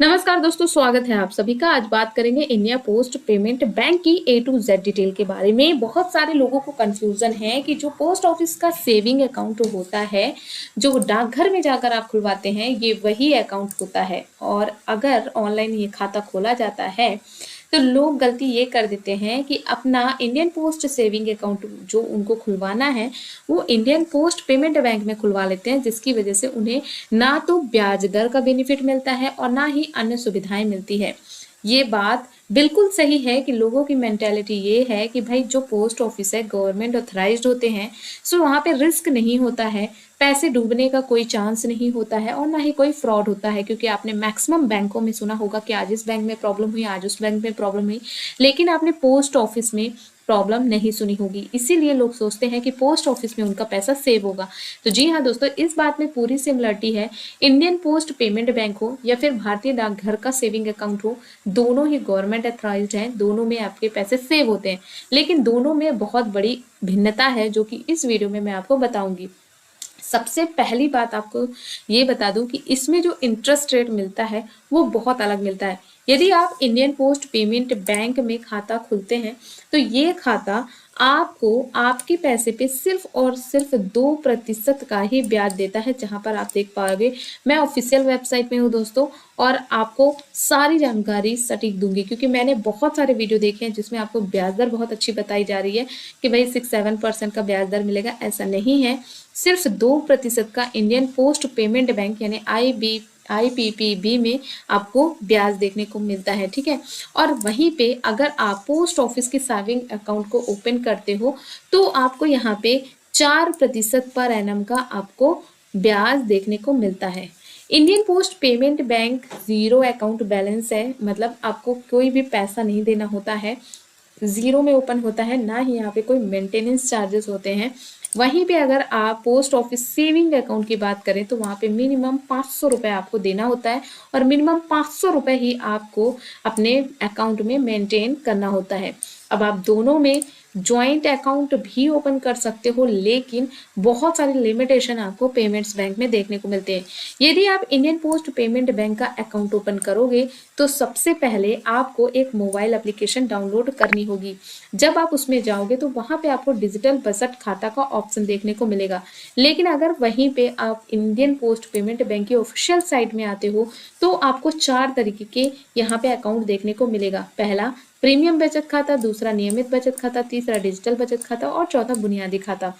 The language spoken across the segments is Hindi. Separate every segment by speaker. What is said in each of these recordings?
Speaker 1: नमस्कार दोस्तों, स्वागत है आप सभी का। आज बात करेंगे इंडिया पोस्ट पेमेंट बैंक की ए टू जेड डिटेल के बारे में। बहुत सारे लोगों को कंफ्यूजन है कि जो पोस्ट ऑफिस का सेविंग अकाउंट होता है, जो डाकघर में जाकर आप खुलवाते हैं, ये वही अकाउंट होता है। और अगर ऑनलाइन ये खाता खोला जाता है तो लोग गलती ये कर देते हैं कि अपना इंडियन पोस्ट सेविंग अकाउंट जो उनको खुलवाना है वो इंडियन पोस्ट पेमेंट बैंक में खुलवा लेते हैं, जिसकी वजह से उन्हें ना तो ब्याज दर का बेनिफिट मिलता है और ना ही अन्य सुविधाएं मिलती है। ये बात बिल्कुल सही है कि लोगों की मेंटेलिटी ये है कि भाई जो पोस्ट ऑफिस है गवर्नमेंट ऑथराइज्ड होते हैं, सो वहाँ पे रिस्क नहीं होता है, पैसे डूबने का कोई चांस नहीं होता है और ना ही कोई फ्रॉड होता है। क्योंकि आपने मैक्सिमम बैंकों में सुना होगा कि आज इस बैंक में प्रॉब्लम हुई, आज उस बैंक में प्रॉब्लम हुई, लेकिन आपने पोस्ट ऑफिस में प्रॉब्लम नहीं सुनी होगी। इसीलिए लोग सोचते हैं कि पोस्ट ऑफिस में उनका पैसा सेव होगा। तो जी हाँ दोस्तों, इस बात में पूरी सिमिलरिटी है। इंडियन पोस्ट पेमेंट बैंक हो या फिर भारतीय डाकघर का सेविंग अकाउंट हो, दोनों ही गवर्नमेंट अथॉराइज्ड हैं, दोनों में आपके पैसे सेव होते हैं। लेकिन दोनों में बहुत बड़ी भिन्नता है जो कि इस वीडियो में मैं आपको बताऊंगी। सबसे पहली बात आपको ये बता दूं कि इसमें जो इंटरेस्ट रेट मिलता है वो बहुत अलग मिलता है। यदि आप इंडियन पोस्ट पेमेंट बैंक में खाता खुलते हैं तो ये खाता आपको आपके पैसे पे सिर्फ और सिर्फ 2% का ही ब्याज देता है। जहां पर आप देख पाओगे, मैं ऑफिशियल वेबसाइट में हूँ दोस्तों, और आपको सारी जानकारी सटीक दूंगी क्योंकि मैंने बहुत सारे वीडियो देखे हैं जिसमें आपको ब्याज दर बहुत अच्छी बताई जा रही है कि भाई 6-7% का ब्याज दर मिलेगा। ऐसा नहीं है, सिर्फ 2% का इंडियन पोस्ट पेमेंट बैंक यानी IPPB में आपको ब्याज देखने को मिलता है। ठीक है, और वहीं पे अगर आप पोस्ट ऑफिस के सेविंग अकाउंट को ओपन करते हो तो आपको यहाँ पे 4% पर एनम का आपको ब्याज देखने को मिलता है। Indian post payment bank zero account balance है, मतलब आपको कोई भी पैसा नहीं देना होता है, जीरो में ओपन होता है, ना ही यहाँ पे कोई मेंटेनेंस चार्जेस होते हैं। वहीं पे अगर आप पोस्ट ऑफिस सेविंग अकाउंट की बात करें तो वहाँ पे मिनिमम 500 रुपये आपको देना होता है और मिनिमम 500 रुपये ही आपको अपने अकाउंट में मेंटेन करना होता है। अब आप दोनों में ज्वाइंट अकाउंट भी ओपन कर सकते हो, लेकिन बहुत सारी लिमिटेशन आपको पेमेंट्स बैंक में देखने को मिलते हैं। यदि आप इंडियन पोस्ट पेमेंट बैंक का अकाउंट ओपन करोगे तो सबसे पहले आपको एक मोबाइल एप्लीकेशन डाउनलोड करनी होगी। जब आप उसमें जाओगे तो वहां पे आपको डिजिटल बचत खाता का ऑप्शन देखने को मिलेगा। लेकिन अगर वहीं पे आप इंडियन पोस्ट पेमेंट बैंक की ऑफिशियल साइट में आते हो तो आपको 4 तरीके के यहाँ पे अकाउंट देखने को मिलेगा। पहला प्रीमियम बचत खाता, दूसरा नियमित बचत खाता, तीसरा डिजिटल बचत खाता और चौथा बुनियादी खाता।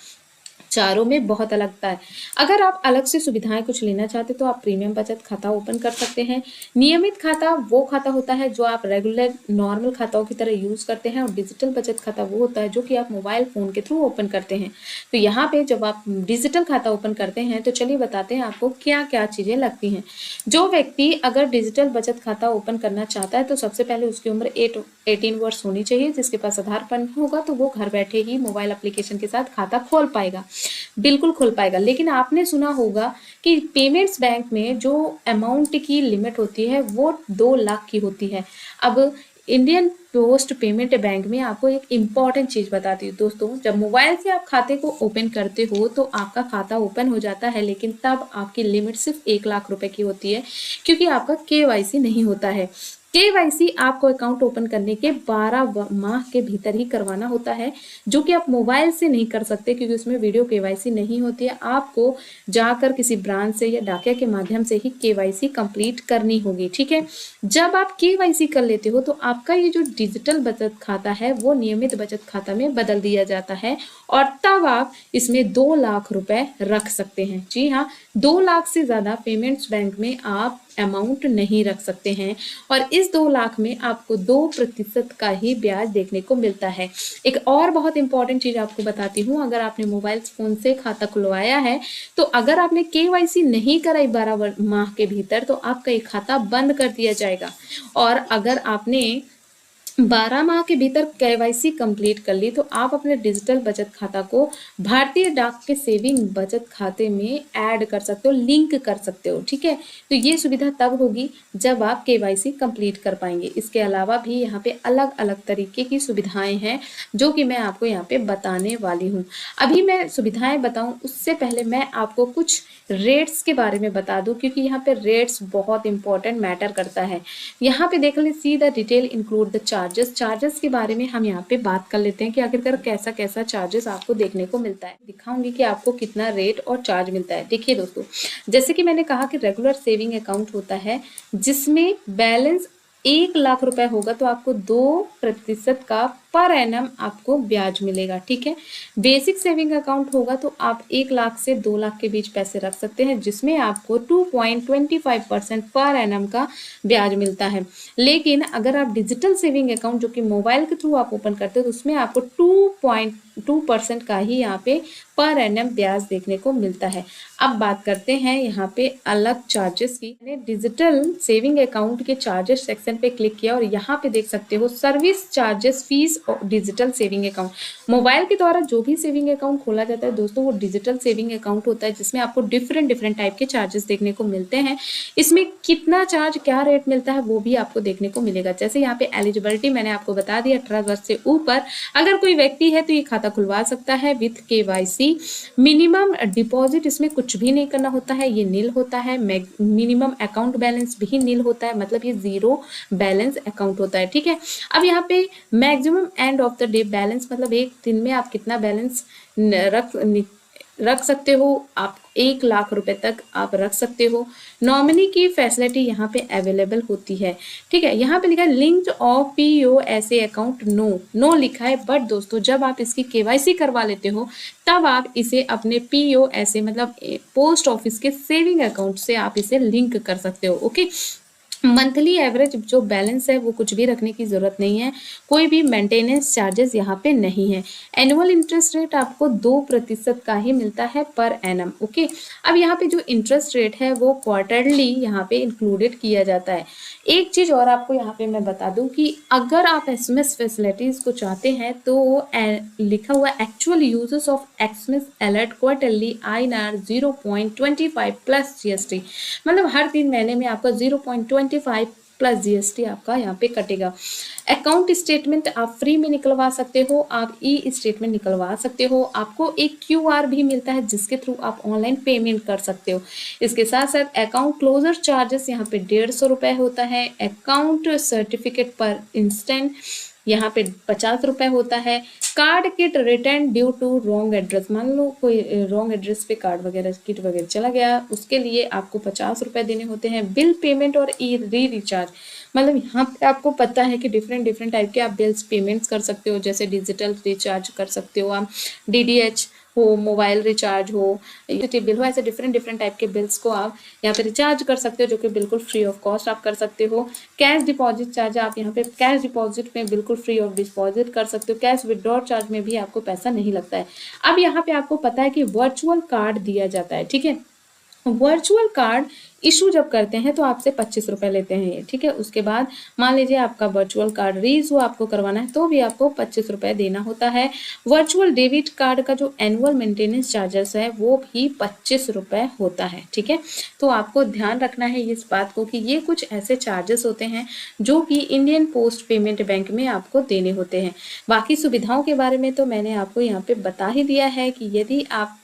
Speaker 1: चारों में बहुत अलगता है। अगर आप अलग से सुविधाएं कुछ लेना चाहते तो आप प्रीमियम बचत खाता ओपन कर सकते हैं। नियमित खाता वो खाता होता है जो आप रेगुलर नॉर्मल खाताओं की तरह यूज करते हैं, और डिजिटल बचत खाता वो होता है जो कि आप मोबाइल फोन के थ्रू ओपन करते हैं। तो यहाँ पे जब आप डिजिटल खाता ओपन करते हैं तो चलिए बताते हैं आपको क्या क्या चीजें लगती हैं। जो व्यक्ति अगर डिजिटल बचत खाता ओपन करना चाहता है तो सबसे पहले उसकी उम्र 18 वर्ष होनी चाहिए। जिसके पास आधार कार्ड होगा तो वो घर बैठे ही मोबाइल एप्लीकेशन के साथ खाता खोल पाएगा, बिल्कुल खोल पाएगा। लेकिन आपने सुना होगा कि पेमेंट्स बैंक में जो अमाउंट की लिमिट होती है वो 2 लाख की होती है। अब इंडियन पोस्ट पेमेंट बैंक में आपको एक इम्पॉर्टेंट चीज बताती हूँ दोस्तों, जब मोबाइल से आप खाते को ओपन करते हो तो आपका खाता ओपन हो जाता है, लेकिन तब आपकी लिमिट सिर्फ 1 लाख रुपए की होती है क्योंकि आपका KYC नहीं होता है। KYC आपको अकाउंट ओपन करने के 12 माह के भीतर ही करवाना होता है, जो कि आप मोबाइल से नहीं कर सकते क्योंकि उसमें वीडियो KYC नहीं होती है। आपको जाकर किसी ब्रांच से या डाकिया के माध्यम से ही KYC कंप्लीट करनी होगी। ठीक है, जब आप KYC कर लेते हो तो आपका ये जो डिजिटल बचत खाता है वो नियमित बचत खाता में बदल दिया जाता है और तब आप इसमें 2 लाख रुपए रख सकते हैं। जी हाँ, 2 लाख से ज्यादा पेमेंट्स बैंक में आप अमाउंट नहीं रख सकते हैं और इस 2 लाख में आपको 2% का ही ब्याज देखने को मिलता है। एक और बहुत इंपॉर्टेंट चीज आपको बताती हूँ, अगर आपने मोबाइल फोन से खाता खुलवाया है तो अगर आपने KYC नहीं कराई 12 माह के भीतर तो आपका ये खाता बंद कर दिया जाएगा। और अगर आपने 12 माह के भीतर केवाईसी कंप्लीट कर ली तो आप अपने डिजिटल बचत खाता को भारतीय डाक के सेविंग बचत खाते में ऐड कर सकते हो, लिंक कर सकते हो। ठीक है, तो ये सुविधा तब होगी जब आप केवाईसी कंप्लीट कर पाएंगे। इसके अलावा भी यहाँ पे अलग अलग तरीके की सुविधाएं हैं जो कि मैं आपको यहाँ पे बताने वाली हूँ। अभी मैं सुविधाएं बताऊं उससे पहले मैं आपको कुछ रेट्स के बारे में बता दूं, क्योंकि यहाँ पे रेट्स बहुत इंपॉर्टेंट मैटर करता है। यहाँ पे देख ले, see the detail include the charges के बारे में हम यहाँ पे बात कर लेते हैं कि आखिरकार कैसा कैसा चार्जेस आपको देखने को मिलता है। दिखाऊंगी कि आपको कितना रेट और चार्ज मिलता है। देखिए दोस्तों, जैसे कि मैंने कहा कि रेगुलर सेविंग अकाउंट होता है जिसमें बैलेंस 1 लाख रुपए होगा तो आपको 2% का पर एनम आपको ब्याज मिलेगा। ठीक है, बेसिक सेविंग अकाउंट होगा तो आप 1 लाख से 2 लाख के बीच पैसे रख सकते हैं जिसमें आपको 2.25% पर एनम का ब्याज मिलता है। लेकिन अगर आप डिजिटल सेविंग अकाउंट जो कि मोबाइल के थ्रू आप ओपन करते हो तो उसमें आपको 2.2% का ही यहाँ पे पर एनम ब्याज देखने को मिलता है। अब बात करते हैं यहाँ पे अलग चार्जेस की। मैंने डिजिटल सेविंग अकाउंट के चार्जेस सेक्शन पे क्लिक किया और यहाँ पे देख सकते हो सर्विस चार्जेस फीस और डिजिटल सेविंग अकाउंट। मोबाइल के द्वारा जो भी सेविंग अकाउंट खोला जाता है दोस्तों वो डिजिटल सेविंग अकाउंट होता है जिसमें आपको डिफरेंट टाइप के चार्जेस देखने को मिलते हैं। इसमें कितना चार्ज क्या रेट मिलता है वो भी आपको देखने को मिलेगा। जैसे यहाँ पे एलिजिबिलिटी मैंने आपको बता दिया, 18 वर्ष से ऊपर अगर कोई व्यक्ति है तो ये खाता खुलवा सकता है विथ केवाईसी। मिनिमम डिपॉजिट इसमें कुछ भी नहीं करना होता है, ये नील होता है। मिनिमम अकाउंट बैलेंस भी नील होता है, मतलब ये जीरो बैलेंस अकाउंट होता है। ठीक है, अब यहाँ पे maximum end of the day balance, मतलब एक दिन में आप कितना बैलेंस रख सकते हो, आप 1 लाख रुपए तक आप रख सकते हो। नॉमिनी की फैसिलिटी यहाँ पे अवेलेबल होती है। ठीक है, यहाँ पे लिखा है लिंक्ड ऑफ पीओएसए अकाउंट नो लिखा है, बट दोस्तों जब आप इसकी केवाईसी करवा लेते हो तब आप इसे अपने पीओएसए मतलब पोस्ट ऑफिस के सेविंग अकाउंट से आप इसे लिंक कर सकते हो। ओके, मंथली एवरेज जो बैलेंस है वो कुछ भी रखने की जरूरत नहीं है, कोई भी मेंटेनेंस चार्जेस यहाँ पे नहीं है। एनुअल इंटरेस्ट रेट आपको 2% का ही मिलता है पर एनम। ओके, अब यहाँ पे जो इंटरेस्ट रेट है वो क्वार्टरली यहाँ पे इंक्लूडेड किया जाता है। एक चीज और आपको यहाँ पे मैं बता दूं कि अगर आप एसएमएस फैसिलिटीज को चाहते हैं तो लिखा हुआ actual uses of SMS alert quarterly INR 0.25 plus GST, मतलब हर 3 महीने में आपका 0.25 प्लस जीएसटी आपका यहाँ पे कटेगा। अकाउंट स्टेटमेंट आप फ्री में निकलवा सकते हो, आप ई स्टेटमेंट निकलवा सकते हो। आपको एक क्यूआर भी मिलता है जिसके थ्रू आप ऑनलाइन पेमेंट कर सकते हो। इसके साथ साथ अकाउंट क्लोजर चार्जेस यहाँ पे 150 रुपये होता है। अकाउंट सर्टिफिकेट पर इंस्टेंट यहाँ पे 50 रुपये होता है। Card kit return due to wrong address, मान लो कोई रॉन्ग एड्रेस पे कार्ड वगैरह किट वगैरह चला गया, उसके लिए आपको 50 रुपये देने होते हैं। बिल पेमेंट और री रिचार्ज, मतलब यहाँ पे आपको पता है कि डिफरेंट टाइप के आप बिल्स पेमेंट्स कर सकते हो, जैसे डिजिटल रिचार्ज कर सकते हो आप, डीडीएच हो, मोबाइल रिचार्ज हो, यूटिलिटी बिल हो, ऐसे डिफरेंट टाइप के बिल्स को आप यहाँ पे रिचार्ज कर सकते हो जो कि बिल्कुल फ्री ऑफ कॉस्ट आप कर सकते हो। कैश डिपॉजिट चार्ज आप यहाँ पे कैश डिपॉजिट में बिल्कुल फ्री ऑफ डिपॉजिट कर सकते हो। कैश विड्रॉ चार्ज में भी आपको पैसा नहीं लगता है। अब यहाँ पे आपको पता है कि वर्चुअल कार्ड दिया जाता है। ठीक है, वर्चुअल कार्ड इशू जब करते हैं तो आपसे 25 रुपये लेते हैं ये। ठीक है, उसके बाद मान लीजिए आपका वर्चुअल कार्ड रीइशू आपको करवाना है तो भी आपको 25 रुपये देना होता है। वर्चुअल डेबिट कार्ड का जो एनुअल मेंटेनेंस चार्जेस है वो भी 25 रुपये होता है। ठीक है, तो आपको ध्यान रखना है इस बात को कि ये कुछ ऐसे चार्जेस होते हैं जो कि इंडियन पोस्ट पेमेंट बैंक में आपको देने होते हैं। बाकी सुविधाओं के बारे में तो मैंने आपको यहाँ पे बता ही दिया है कि यदि आप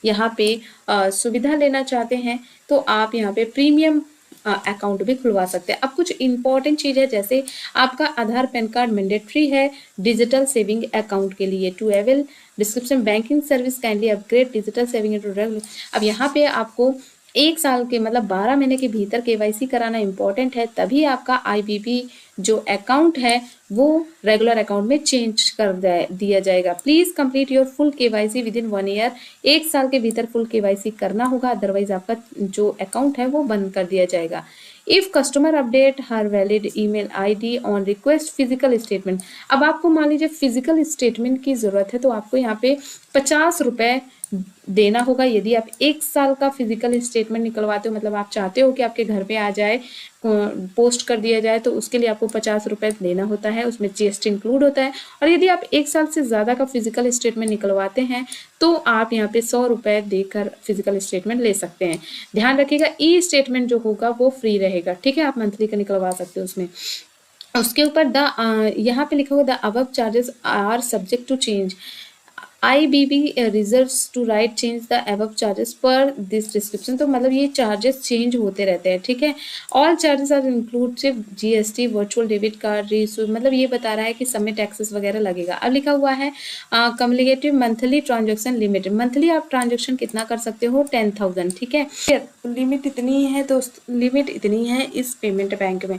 Speaker 1: यहाँ पे सुविधा लेना चाहते हैं तो आप यहाँ पे प्रीमियम अकाउंट भी खुलवा सकते हैं। अब कुछ इंपॉर्टेंट चीज़ है, जैसे आपका आधार पैन कार्ड मैंडेटरी है डिजिटल सेविंग अकाउंट के लिए। To avail description banking service kindly upgrade digital saving to regular. अब यहाँ पे आपको 1 साल के मतलब 12 महीने के भीतर केवाईसी कराना इंपॉर्टेंट है, तभी आपका आईबीपी जो अकाउंट है वो रेगुलर अकाउंट में चेंज कर दिया जाएगा। Please complete your full KYC with in 1 year. 1 साल के भीतर फुल केवाईसी करना होगा, अदरवाइज आपका जो अकाउंट है वो बंद कर दिया जाएगा। If customer update her valid email ID on request physical statement. अब आपको मान लीजिए फिजिकल स्टेटमेंट की जरूरत है तो आपको यहाँ पे 50 रुपये देना होगा। यदि आप 1 साल का फिजिकल स्टेटमेंट निकलवाते हो, मतलब आप चाहते हो कि आपके घर पे आ जाए, पोस्ट कर दिया जाए, तो उसके लिए आपको 50 रुपये देना होता है, उसमें जीएसटी इंक्लूड होता है। और यदि आप 1 साल से ज़्यादा का फिजिकल स्टेटमेंट निकलवाते हैं तो आप यहाँ पे 100 रुपये देकर फिजिकल स्टेटमेंट ले सकते हैं। ध्यान रखिएगा, ई स्टेटमेंट जो होगा वो फ्री रहेगा, ठीक है, आप मंथली का निकलवा सकते हो उसमें। उसके ऊपर यहाँ पे लिखा हुआ the above charges are subject to change. IBB reserves to right change the above charges per this description। तो मतलब ये चार्जेस चेंज होते रहते हैं, ठीक है। All charges are inclusive GST, virtual debit card reissue, मतलब ये बता रहा है कि सब में टैक्सेस वगैरह लगेगा। अब लिखा हुआ है cumulative monthly transaction limit, monthly आप ट्रांजेक्शन कितना कर सकते हो, 10,000, ठीक है। लिमिट इतनी है दोस्त, लिमिट इतनी है इस पेमेंट बैंक में।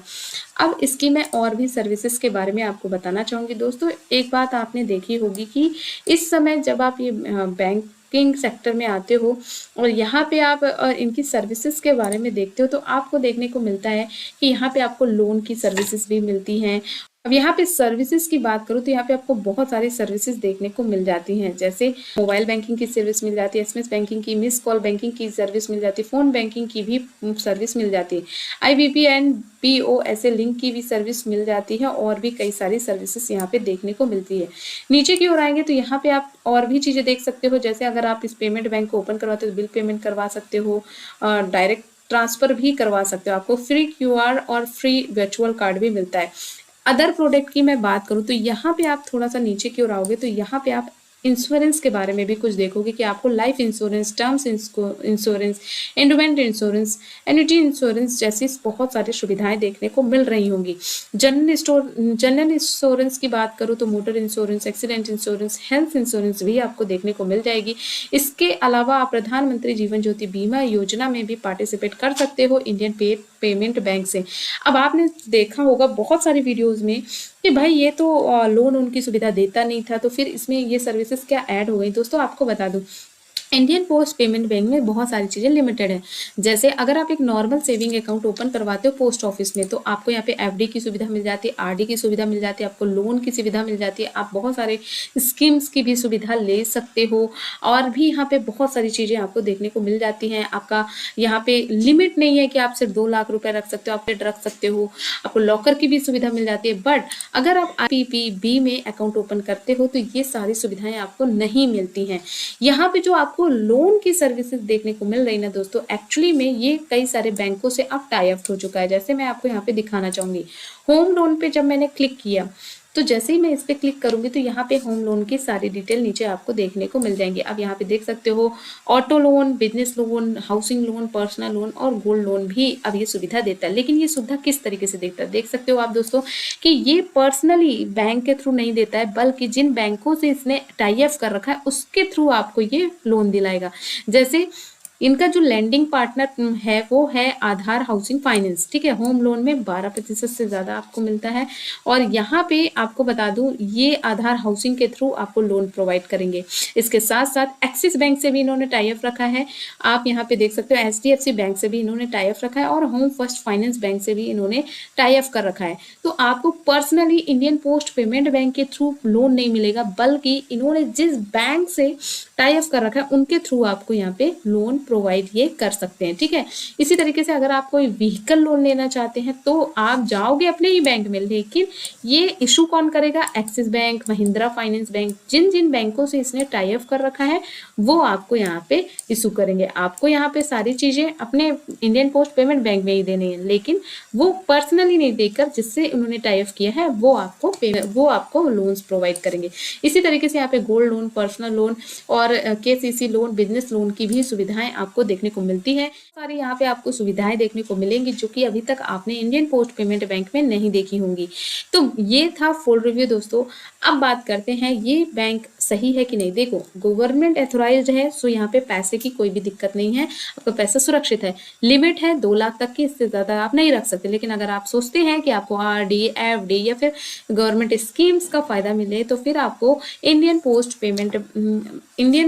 Speaker 1: अब इसकी मैं और भी सर्विसेज के बारे में आपको बताना चाहूँगी दोस्तों। एक बात आपने देखी होगी कि इस समय जब आप ये बैंकिंग सेक्टर में आते हो और यहाँ पे आप इनकी सर्विसेज के बारे में देखते हो, तो आपको देखने को मिलता है कि यहाँ पे आपको लोन की सर्विसेज भी मिलती हैं। अब यहाँ पे सर्विसेज की बात करूँ तो यहाँ पे आपको बहुत सारी सर्विसेज देखने को मिल जाती हैं, जैसे मोबाइल बैंकिंग की सर्विस मिल जाती है, एसएमएस बैंकिंग की, मिस कॉल बैंकिंग की सर्विस मिल जाती है, फ़ोन बैंकिंग की भी सर्विस मिल जाती है, IBP एंड POS लिंक की भी सर्विस मिल जाती है, और भी कई सारी सर्विसेज यहाँ पे देखने को मिलती है। नीचे की ओर आएंगे तो यहाँ पे आप और भी चीज़ें देख सकते हो, जैसे अगर आप इस पेमेंट बैंक को ओपन करवाते हो तो बिल पेमेंट करवा सकते हो, डायरेक्ट ट्रांसफ़र भी करवा सकते हो, आपको फ्री QR और फ्री वर्चुअल कार्ड भी मिलता है। अदर प्रोडक्ट की मैं बात करूँ तो यहाँ पे आप थोड़ा सा नीचे की ओर आओगे तो यहाँ पे आप इंश्योरेंस के बारे में भी कुछ देखोगे कि आपको life insurance, terms insurance, endowment insurance, annuity insurance जैसी बहुत सारी सुविधाएं देखने को मिल रही होंगी। जनरल इंश्योरेंस की बात करूँ तो motor insurance, accident insurance, health insurance भी आपको देखने को मिल जाएगी। इसके अलावा आप प्रधानमंत्री जीवन ज्योति बीमा योजना में भी पार्टिसिपेट कर सकते हो इंडियन पेमेंट बैंक से। अब आपने देखा होगा बहुत सारी वीडियोस में कि भाई ये तो लोन उनकी सुविधा देता नहीं था, तो फिर इसमें ये सर्विसेज क्या ऐड हो गई। दोस्तों आपको बता दूं, इंडियन पोस्ट पेमेंट बैंक में बहुत सारी चीज़ें लिमिटेड है। जैसे अगर आप एक नॉर्मल सेविंग अकाउंट ओपन करवाते हो पोस्ट ऑफिस में, तो आपको यहाँ पे FD की सुविधा मिल जाती है, RD की सुविधा मिल जाती है, आपको लोन की सुविधा मिल जाती है, आप बहुत सारे स्कीम्स की भी सुविधा ले सकते हो, और भी यहाँ पे बहुत सारी चीज़ें आपको देखने को मिल जाती हैं। आपका यहाँ पे लिमिट नहीं है कि आप सिर्फ 2 लाख रुपए रख सकते हो, आप रख सकते हो, आपको लॉकर की भी सुविधा मिल जाती है। बट अगर आप IPPB में अकाउंट ओपन करते हो तो ये सारी सुविधाएं आपको नहीं मिलती हैं। यहाँ पे जो आपको लोन की सर्विसेज देखने को मिल रही ना दोस्तों, एक्चुअली में ये कई सारे बैंकों से अब टाई अप हो चुका है। जैसे मैं आपको यहाँ पे दिखाना चाहूंगी, होम लोन पे जब मैंने क्लिक किया तो जैसे ही मैं इस पे क्लिक करूंगी तो यहाँ पे होम लोन की सारी डिटेल नीचे आपको देखने को मिल जाएंगी। अब यहाँ पे देख सकते हो auto loan, business loan, housing loan, personal loan और गोल्ड लोन भी अब ये सुविधा देता है। लेकिन ये सुविधा किस तरीके से देता है, देख सकते हो आप दोस्तों कि ये पर्सनली बैंक के थ्रू नहीं देता है, बल्कि जिन बैंकों से इसने टाई अप कर रखा है उसके थ्रू आपको ये लोन दिलाएगा। जैसे इनका जो लैंडिंग पार्टनर है वो है आधार हाउसिंग फाइनेंस, ठीक है। होम लोन में 12% से ज़्यादा आपको मिलता है, और यहाँ पे आपको बता दूं ये आधार हाउसिंग के थ्रू आपको लोन प्रोवाइड करेंगे। इसके साथ साथ एक्सिस बैंक से भी इन्होंने टाई अप रखा है, आप यहाँ पे देख सकते हो HDFC बैंक से भी इन्होंने टाई अप रखा है, और होम फर्स्ट फाइनेंस बैंक से भी इन्होंने टाई अप कर रखा है। तो आपको personally Indian post payment bank के थ्रू लोन नहीं मिलेगा, बल्कि इन्होंने जिस बैंक से टाई अप कर रखा है उनके थ्रू आपको यहाँ पे लोन प्रोवाइड ये कर सकते हैं, ठीक है। इसी तरीके से अगर आप कोई व्हीकल लोन लेना चाहते हैं तो आप जाओगे अपने ही बैंक में, लेकिन ये इशू कौन करेगा, Axis bank, Mahindra finance bank, जिन जिन बैंकों से इसने टाई अप कर रखा है वो आपको यहाँ पे इशू करेंगे। आपको यहाँ पे सारी चीजें अपने इंडियन पोस्ट पेमेंट बैंक में ही देनी है, लेकिन वो पर्सनली नहीं देकर जिससे उन्होंने टाई अप किया है वो आपको लोन्स प्रोवाइड करेंगे। इसी तरीके से यहाँ पे गोल्ड लोन, पर्सनल लोन और KCC लोन, बिजनेस लोन की भी सुविधाएं आपको देखने को मिलती है। सारी यहाँ पे आपको सुविधाएं देखने को मिलेंगी जो कि अभी तक आपने इंडियन पोस्ट पेमेंट बैंक में नहीं देखी होंगी। तो ये था फुल रिव्यू दोस्तों। अब बात करते हैं ये बैंक सही है कि नहीं। देखो, गवर्नमेंट एथोराइज्ड है, सो यहाँ पे पैसे की कोई भी दिक्कत नहीं है, आपका पैसा सुरक्षित है। लिमिट है 2 लाख तक की, इससे ज्यादा आप नहीं रख सकते। लेकिन अगर आप सोचते हैं कि आपको RD, FD या फिर गवर्नमेंट स्कीम्स का फायदा मिले तो फिर आपको इंडियन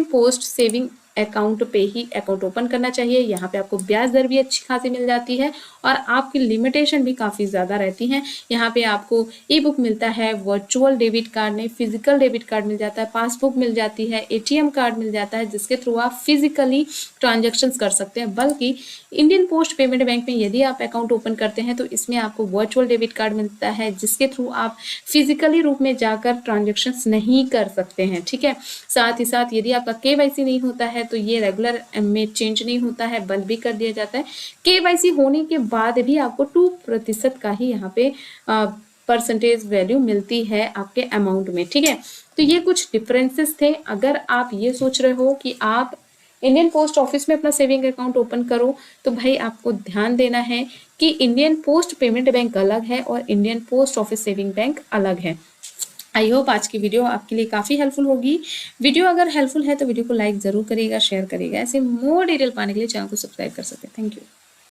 Speaker 1: पोस्ट सेविंग अकाउंट पे ही अकाउंट ओपन करना चाहिए। यहाँ पे आपको ब्याज दर भी अच्छी खासी मिल जाती है और आपकी लिमिटेशन भी काफ़ी ज़्यादा रहती हैं। यहाँ पे आपको ई बुक मिलता है, वर्चुअल डेबिट कार्ड नहीं फिजिकल डेबिट कार्ड मिल जाता है, पासबुक मिल जाती है, एटीएम कार्ड मिल जाता है जिसके थ्रू आप फिजिकली ट्रांजेक्शन्स कर सकते हैं। बल्कि इंडियन पोस्ट पेमेंट बैंक में यदि आप अकाउंट ओपन करते हैं तो इसमें आपको वर्चुअल डेबिट कार्ड मिलता है जिसके थ्रू आप फिजिकली रूप में जाकर ट्रांजेक्शन्स नहीं कर सकते हैं। ठीक है, साथ ही साथ यदि आपका केवाईसी नहीं होता है तो ये रेगुलर में चेंज नहीं होता है, बंद भी कर दिया जाता है। केवाईसी होने के बाद भी आपको 2% का ही यहाँ पे परसेंटेज वैल्यू मिलती है आपके अमाउंट में। ठीक है, तो ये कुछ डिफरेंसेस थे। अगर आप ये सोच रहे हो कि आप इंडियन पोस्ट ऑफिस में अपना सेविंग अकाउंट ओपन करो तो भाई आपको ध्यान देना है कि इंडियन पोस्ट पेमेंट बैंक अलग है और Indian post office saving bank अलग है। आई होप आज की वीडियो आपके लिए काफ़ी हेल्पफुल होगी। वीडियो अगर हेल्पफुल है तो वीडियो को लाइक ज़रूर करिएगा, शेयर करिएगा। ऐसे मोर डिटेल पाने के लिए चैनल को सब्सक्राइब कर सकते हैं। Thank you.